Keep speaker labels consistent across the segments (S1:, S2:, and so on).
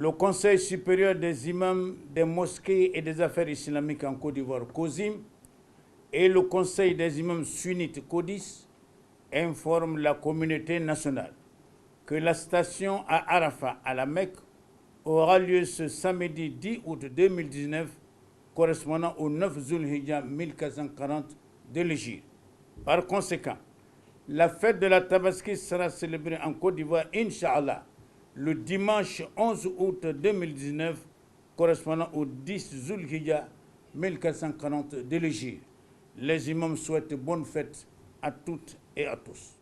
S1: le Conseil supérieur des imams des mosquées et des affaires islamiques en Côte d'Ivoire, COSIM, et le Conseil des imams sunnites, CODIS, informent la communauté nationale que la station à Arafat, à la Mecque, aura lieu ce samedi 10 août 2019, correspondant au 9 Zulhijjah 1440 de l'Hégire. Par conséquent, la fête de la Tabaski sera célébrée en Côte d'Ivoire, Inch'Allah, le dimanche 11 août 2019, correspondant au 10 Zulhijjah 1440 de l'Hégire. Les imams souhaitent bonne fête à toutes et à tous.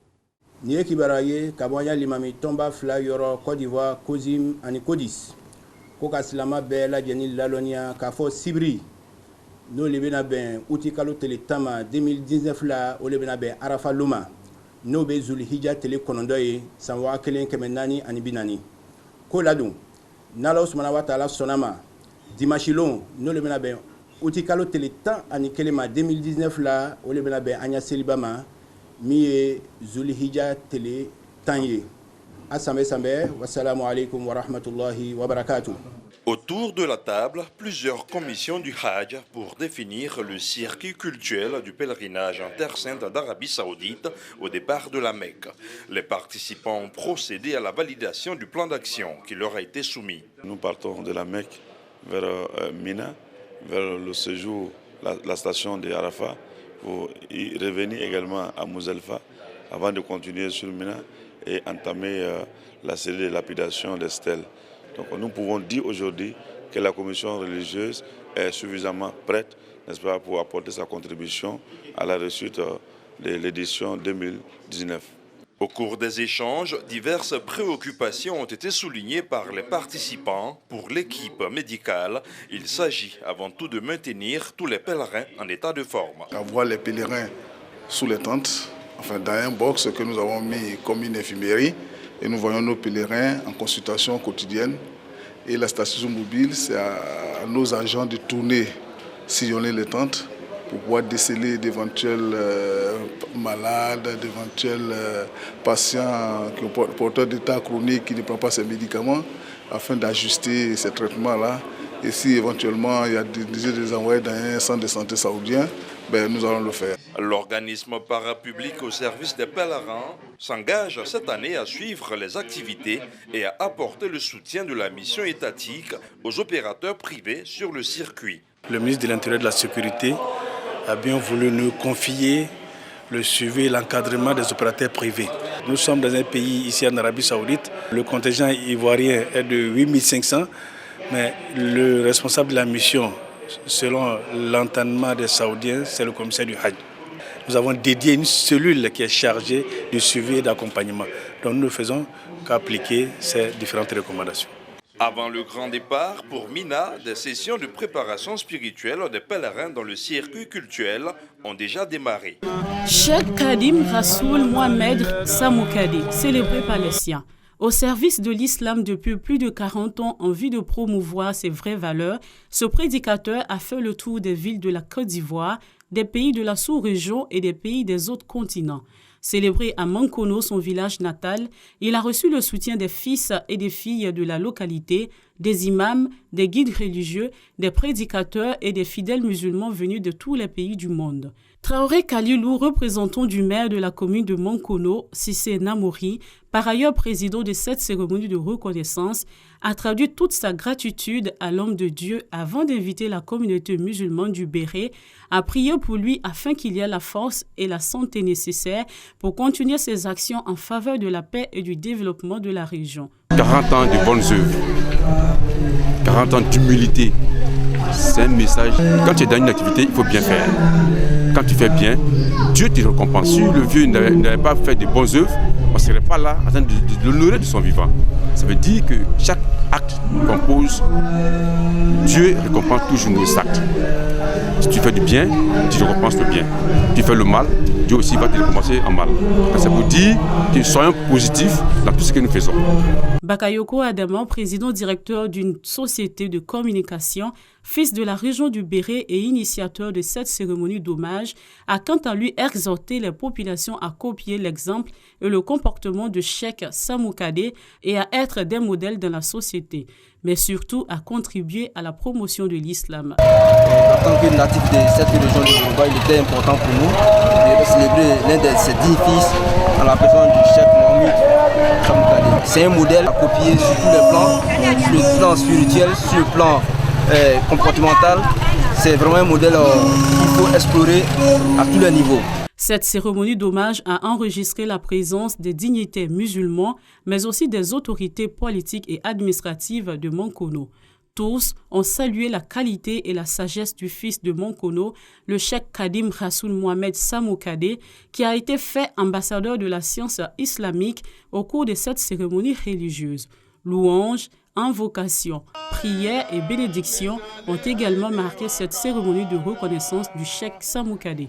S2: Niye kibaraye kabwanya limami tomba fla yoro Côte d'Ivoire COSIM ani CODIS ko ka silama bɛɛ lajɛlen lalonia k'a fɔ sibiri n'o le bɛna bɛn uti kalo tile tama 2019 la o le bɛna bɛn Arafa loma n'o bɛ Zulhijjah tile 9 ye san 1440 ko ladon n'Ala Subahanahu wa Taala sɔnna ma dimanche lon n'o le bɛna bɛn uti kalo tile 11 ma 2019 la o le bɛna bɛn an ɲa seliba ma mi ye Zulhijjah tile 10 ye. Wassalamu alaikum wa rahmatullahi wa barakatuh.
S3: Autour de la table, plusieurs commissions du Hajj pour définir le circuit cultuel du pèlerinage en Terre Sainte d'Arabie Saoudite au départ de la Mecque. Les participants ont procédé à la validation du plan d'action qui leur a été soumis.
S4: Nous partons de la Mecque vers Mina, vers le séjour, la station de Arafat, pour y revenir également à Mouzalfa avant de continuer sur Mina et entamer la série de lapidation des stèles. Donc nous pouvons dire aujourd'hui que la commission religieuse est suffisamment prête, n'est-ce pas, pour apporter sa contribution à la réussite de l'édition 2019.
S3: Au cours des échanges, diverses préoccupations ont été soulignées par les participants. Pour l'équipe médicale, il s'agit avant tout de maintenir tous les pèlerins en état de forme.
S5: Avoir les pèlerins sous les tentes, enfin dans un box que nous avons mis comme une infirmerie, et nous voyons nos pèlerins en consultation quotidienne. Et la station mobile, c'est à nos agents de tourner, sillonner les tentes pour pouvoir déceler d'éventuels malades, d'éventuels patients qui ont porteurs d'état chronique qui ne prennent pas ces médicaments, afin d'ajuster ces traitements-là. Et si éventuellement il y a des envoyés dans un centre de santé saoudien, nous allons le faire.
S3: L'organisme parapublic au service des pèlerins s'engage cette année à suivre les activités et à apporter le soutien de la mission étatique aux opérateurs privés sur le circuit.
S6: Le ministre de l'Intérieur et de la Sécurité a bien voulu nous confier le suivi et l'encadrement des opérateurs privés. Nous sommes dans un pays ici en Arabie Saoudite. Le contingent ivoirien est de 8500, mais le responsable de la mission, selon l'entendement des Saoudiens, c'est le commissaire du Hajj. Nous avons dédié une cellule qui est chargée du suivi et d'accompagnement. Donc nous ne faisons qu'appliquer ces différentes recommandations.
S3: Avant le grand départ, pour Mina, des sessions de préparation spirituelle des pèlerins dans le circuit cultuel ont déjà démarré.
S7: Cheikh Kadim Rassoul Mohamed Samoukadi, célébré par les siens. Au service de l'islam depuis plus de 40 ans en vue de promouvoir ses vraies valeurs, ce prédicateur a fait le tour des villes de la Côte d'Ivoire, des pays de la sous-région et des pays des autres continents. Célébré à Mankono, son village natal, il a reçu le soutien des fils et des filles de la localité, des imams, des guides religieux, des prédicateurs et des fidèles musulmans venus de tous les pays du monde. Traoré Kalilou, représentant du maire de la commune de Mankono, Sissé Namori, par ailleurs président de cette cérémonie de reconnaissance, a traduit toute sa gratitude à l'homme de Dieu avant d'inviter la communauté musulmane du Béret à prier pour lui afin qu'il y ait la force et la santé nécessaires pour continuer ses actions en faveur de la paix et du développement de la région.
S8: 40 ans de bonnes œuvres, 40 ans d'humilité. C'est un message. Quand tu es dans une activité, il faut bien faire. Quand tu fais bien, Dieu te récompense. Si le vieux n'avait pas fait de bonnes œuvres, on ne serait pas là en train de l'honorer de son vivant. Ça veut dire que chaque acte qu'on pose, Dieu récompense toujours nos actes. Si tu fais du bien, Dieu récompense le bien. Si tu fais le mal, Dieu aussi va te récompenser en mal. C'est pour dire que soyons positifs dans tout ce que nous faisons.
S7: Bakayoko Adaman, président directeur d'une société de communication, fils de la région du Béret et initiateur de cette cérémonie d'hommage, a quant à lui exhorté les populations à copier l'exemple et le comportement comportement de Cheikh Samou Kadé et à être des modèles dans la société, mais surtout à contribuer à la promotion de l'islam.
S9: En tant que natif de cette région de Yoruba, il était important pour nous de célébrer l'un de ses 10 fils en la personne du Cheikh Mohamed Samou Kadé. C'est un modèle à copier sur tous les plans, sur le plan spirituel, sur le plan comportemental. C'est vraiment un modèle qu'il faut explorer à tous les niveaux.
S7: Cette cérémonie d'hommage a enregistré la présence des dignitaires musulmans, mais aussi des autorités politiques et administratives de Monkono. Tous ont salué la qualité et la sagesse du fils de Monkono, le cheikh Kadim Rassoul Mohamed Samou Kadé, qui a été fait ambassadeur de la science islamique au cours de cette cérémonie religieuse. Louanges, invocations, prières et bénédictions ont également marqué cette cérémonie de reconnaissance du cheikh Samou Kadé.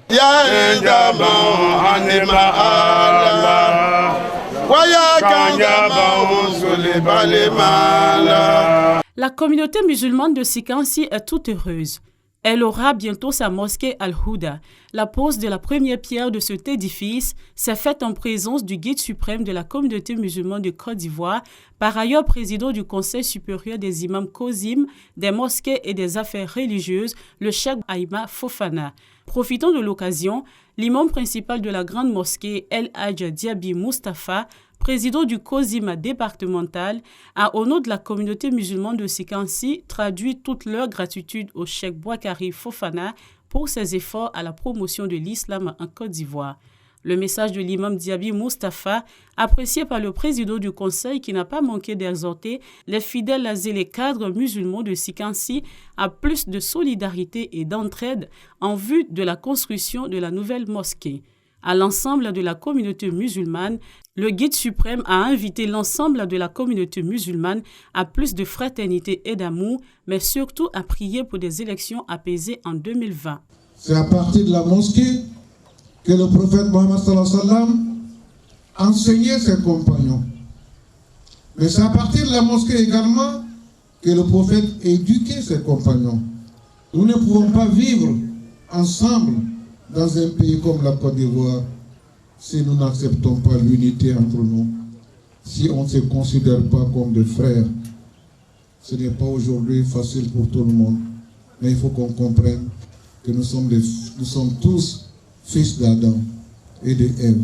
S7: La communauté musulmane de Sikansi est toute heureuse. Elle aura bientôt sa mosquée Al-Houda. La pose de la première pierre de cet édifice s'est faite en présence du guide suprême de la communauté musulmane de Côte d'Ivoire, par ailleurs président du Conseil supérieur des imams Kozim, des mosquées et des affaires religieuses, le cheikh Aïma Fofana. Profitant de l'occasion, l'imam principal de la grande mosquée El Hadj Diaby Mustafa, président du COSIM départemental, a au nom de la communauté musulmane de Sikansi traduit toute leur gratitude au cheikh Boakari Fofana pour ses efforts à la promotion de l'islam en Côte d'Ivoire. Le message de l'imam Diaby Mustafa, apprécié par le président du conseil qui n'a pas manqué d'exhorter les fidèles et les cadres musulmans de Sikansi à plus de solidarité et d'entraide en vue de la construction de la nouvelle mosquée. À l'ensemble de la communauté musulmane, le guide suprême a invité l'ensemble de la communauté musulmane à plus de fraternité et d'amour, mais surtout à prier pour des élections apaisées en 2020.
S10: C'est à partir de la mosquée que le prophète Mohammed sallallahu alayhi wa sallam enseignait ses compagnons. Mais c'est à partir de la mosquée également que le prophète éduquait ses compagnons. Nous ne pouvons pas vivre ensemble dans un pays comme la Côte d'Ivoire si nous n'acceptons pas l'unité entre nous, si on ne se considère pas comme des frères. Ce n'est pas aujourd'hui facile pour tout le monde, mais il faut qu'on comprenne que nous sommes tous fils d'Adam et d'Ève.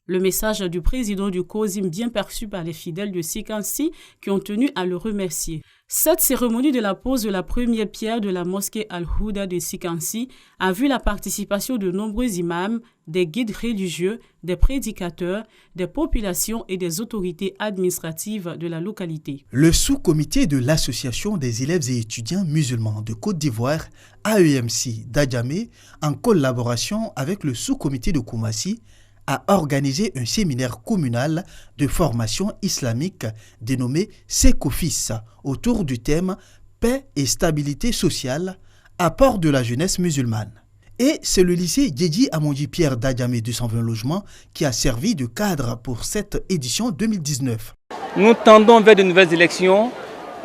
S7: Le message du président du COSIM bien perçu par les fidèles de Sikansi qui ont tenu à le remercier. Cette cérémonie de la pose de la première pierre de la mosquée Al-Houda de Sikansi a vu la participation de nombreux imams, des guides religieux, des prédicateurs, des populations et des autorités administratives de la localité.
S11: Le sous-comité de l'Association des élèves et étudiants musulmans de Côte d'Ivoire, AEMC d'Adjamé, en collaboration avec le sous-comité de Koumassi, a organisé un séminaire communal de formation islamique dénommé Sekofis autour du thème Paix et stabilité sociale, apport de la jeunesse musulmane. Et c'est le lycée Djedji Amondi Pierre d'Adjamé 220 logements qui a servi de cadre pour cette édition 2019.
S12: Nous tendons vers de nouvelles élections,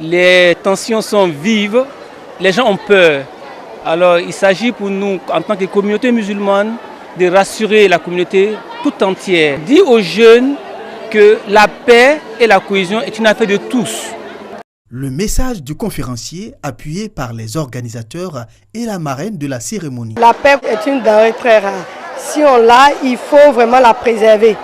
S12: les tensions sont vives, les gens ont peur. Alors il s'agit pour nous, en tant que communauté musulmane, de rassurer la communauté tout entière. Dire aux jeunes que la paix et la cohésion est une affaire de tous.
S11: Le message du conférencier, appuyé par les organisateurs et la marraine de la cérémonie.
S13: La paix est une denrée très rare. Si on l'a, il faut vraiment la préserver.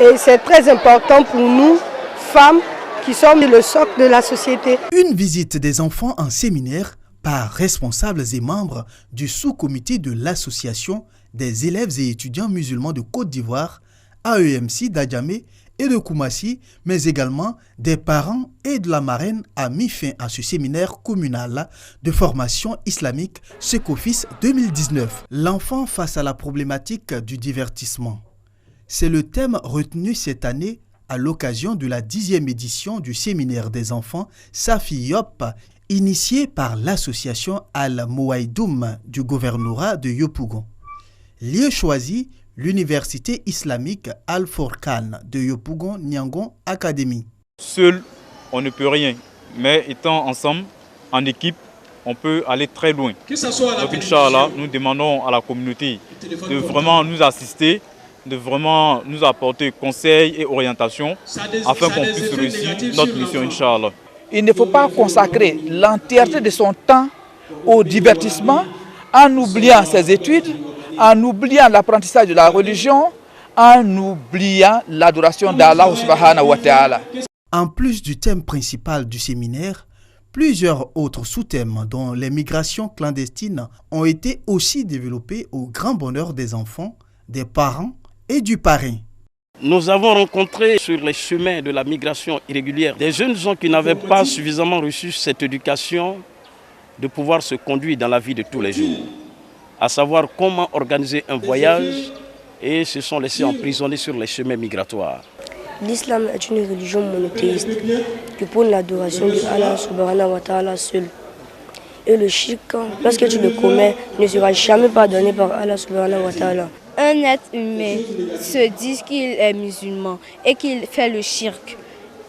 S13: Et c'est très important pour nous, femmes, qui sommes le socle de la société.
S11: Une visite des enfants en séminaire par responsables et membres du sous-comité de l'association des élèves et étudiants musulmans de Côte d'Ivoire, AEMC d'Adjamé et de Koumassi, mais également des parents et de la marraine a mis fin à ce séminaire communal de formation islamique Sekofis 2019. L'enfant face à la problématique du divertissement. C'est le thème retenu cette année à l'occasion de la 10e édition du séminaire des enfants Safi Yop, initié par l'association Al-Mouaïdoum du gouvernorat de Yopougon. Lieu choisi, l'université islamique Al-Forkan de Yopougon Niangon Academy.
S14: Seul, on ne peut rien, mais étant ensemble, en équipe, on peut aller très loin. Donc Inch'Allah, nous demandons à la communauté de vraiment nous assister de vraiment nous apporter conseils et orientations afin qu'on puisse réussir notre mission, Inch'Allah.
S15: Il ne faut pas consacrer l'entièreté de son temps au divertissement en oubliant ses études, en oubliant l'apprentissage de la religion, en oubliant l'adoration d'Allah subhanahu wa ta'ala.
S11: En plus du thème principal du séminaire, plusieurs autres sous-thèmes dont les migrations clandestines ont été aussi développés au grand bonheur des enfants, des parents et du parrain.
S16: Nous avons rencontré sur les chemins de la migration irrégulière des jeunes gens qui n'avaient pas suffisamment reçu cette éducation de pouvoir se conduire dans la vie de tous les jours, à savoir comment organiser un voyage, et se sont laissés emprisonner sur les chemins migratoires.
S17: L'islam est une religion monothéiste qui prône l'adoration de Allah subhanahu wa ta'ala seul. Et le shirk, lorsque tu le commets, ne sera jamais pardonné par Allah subhanahu wa ta'ala.
S18: Un être humain se dit qu'il est musulman et qu'il fait le shirk.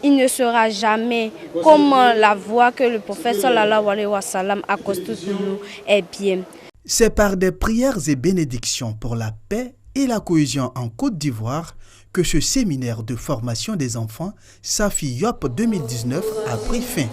S18: Il ne saura jamais comment la voie que le prophète sallallahu alayhi wa sallam a construite pour nous est bien.
S11: C'est par des prières et bénédictions pour la paix et la cohésion en Côte d'Ivoire que ce séminaire de formation des enfants Safi Yop 2019 a pris fin.